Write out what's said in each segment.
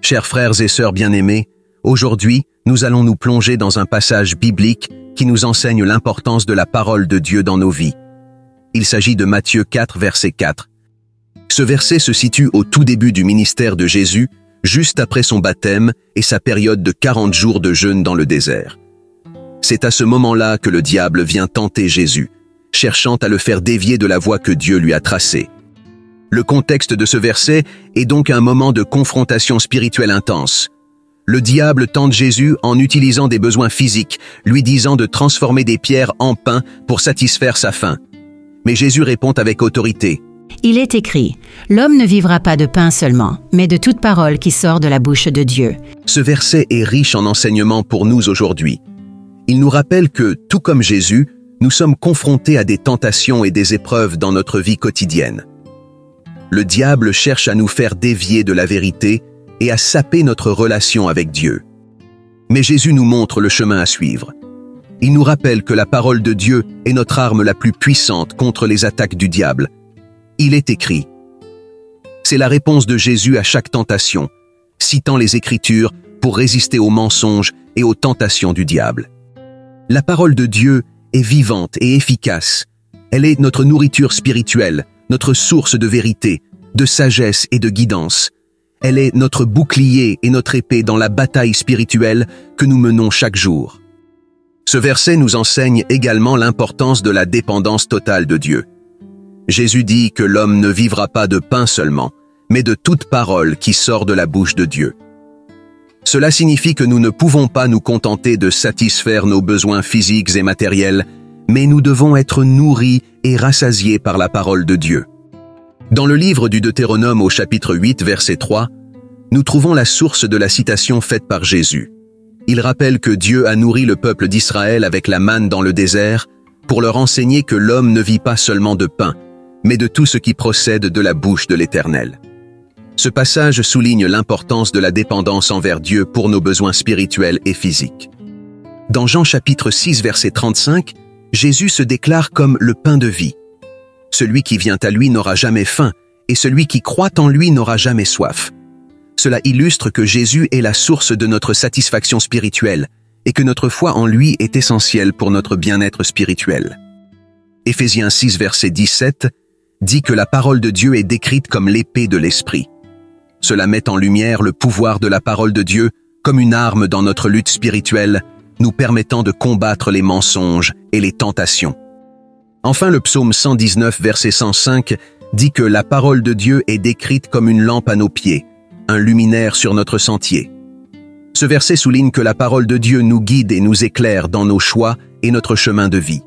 Chers frères et sœurs bien-aimés, aujourd'hui, nous allons nous plonger dans un passage biblique qui nous enseigne l'importance de la parole de Dieu dans nos vies. Il s'agit de Matthieu 4, verset 4. Ce verset se situe au tout début du ministère de Jésus, juste après son baptême et sa période de 40 jours de jeûne dans le désert. C'est à ce moment-là que le diable vient tenter Jésus, cherchant à le faire dévier de la voie que Dieu lui a tracée. Le contexte de ce verset est donc un moment de confrontation spirituelle intense. Le diable tente Jésus en utilisant des besoins physiques, lui disant de transformer des pierres en pain pour satisfaire sa faim. Mais Jésus répond avec autorité. Il est écrit, « L'homme ne vivra pas de pain seulement, mais de toute parole qui sort de la bouche de Dieu. » Ce verset est riche en enseignements pour nous aujourd'hui. Il nous rappelle que, tout comme Jésus, nous sommes confrontés à des tentations et des épreuves dans notre vie quotidienne. Le diable cherche à nous faire dévier de la vérité et à saper notre relation avec Dieu. Mais Jésus nous montre le chemin à suivre. Il nous rappelle que la parole de Dieu est notre arme la plus puissante contre les attaques du diable. Il est écrit. C'est la réponse de Jésus à chaque tentation, citant les Écritures pour résister aux mensonges et aux tentations du diable. La parole de Dieu est vivante et efficace. Elle est notre nourriture spirituelle, notre source de vérité, de sagesse et de guidance. Elle est notre bouclier et notre épée dans la bataille spirituelle que nous menons chaque jour. Ce verset nous enseigne également l'importance de la dépendance totale de Dieu. Jésus dit que l'homme ne vivra pas de pain seulement, mais de toute parole qui sort de la bouche de Dieu. Cela signifie que nous ne pouvons pas nous contenter de satisfaire nos besoins physiques et matériels, mais nous devons être nourris et rassasiés par la parole de Dieu. Dans le livre du Deutéronome au chapitre 8, verset 3, nous trouvons la source de la citation faite par Jésus. Il rappelle que Dieu a nourri le peuple d'Israël avec la manne dans le désert pour leur enseigner que l'homme ne vit pas seulement de pain, mais de tout ce qui procède de la bouche de l'Éternel. Ce passage souligne l'importance de la dépendance envers Dieu pour nos besoins spirituels et physiques. Dans Jean chapitre 6, verset 35, Jésus se déclare comme le pain de vie. Celui qui vient à lui n'aura jamais faim, et celui qui croit en lui n'aura jamais soif. Cela illustre que Jésus est la source de notre satisfaction spirituelle, et que notre foi en lui est essentielle pour notre bien-être spirituel. Éphésiens 6, verset 17, dit que la parole de Dieu est décrite comme l'épée de l'esprit. Cela met en lumière le pouvoir de la parole de Dieu comme une arme dans notre lutte spirituelle, nous permettant de combattre les mensonges et les tentations. Enfin, le psaume 119, verset 105, dit que la parole de Dieu est décrite comme une lampe à nos pieds, un luminaire sur notre sentier. Ce verset souligne que la parole de Dieu nous guide et nous éclaire dans nos choix et notre chemin de vie.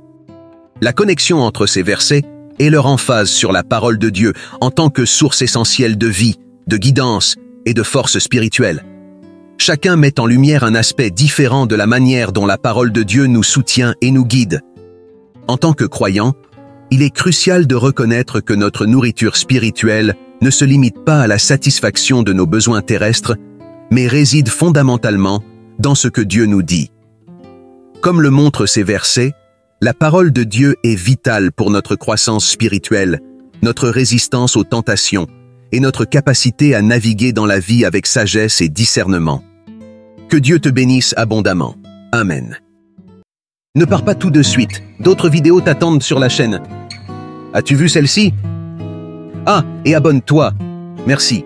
La connexion entre ces versets est leur emphase sur la parole de Dieu en tant que source essentielle de vie, de guidance et de force spirituelle. Chacun met en lumière un aspect différent de la manière dont la parole de Dieu nous soutient et nous guide. En tant que croyants, il est crucial de reconnaître que notre nourriture spirituelle ne se limite pas à la satisfaction de nos besoins terrestres, mais réside fondamentalement dans ce que Dieu nous dit. Comme le montrent ces versets, la parole de Dieu est vitale pour notre croissance spirituelle, notre résistance aux tentations et notre capacité à naviguer dans la vie avec sagesse et discernement. Que Dieu te bénisse abondamment. Amen. Ne pars pas tout de suite, d'autres vidéos t'attendent sur la chaîne. As-tu vu celle-ci? Ah, et abonne-toi. Merci.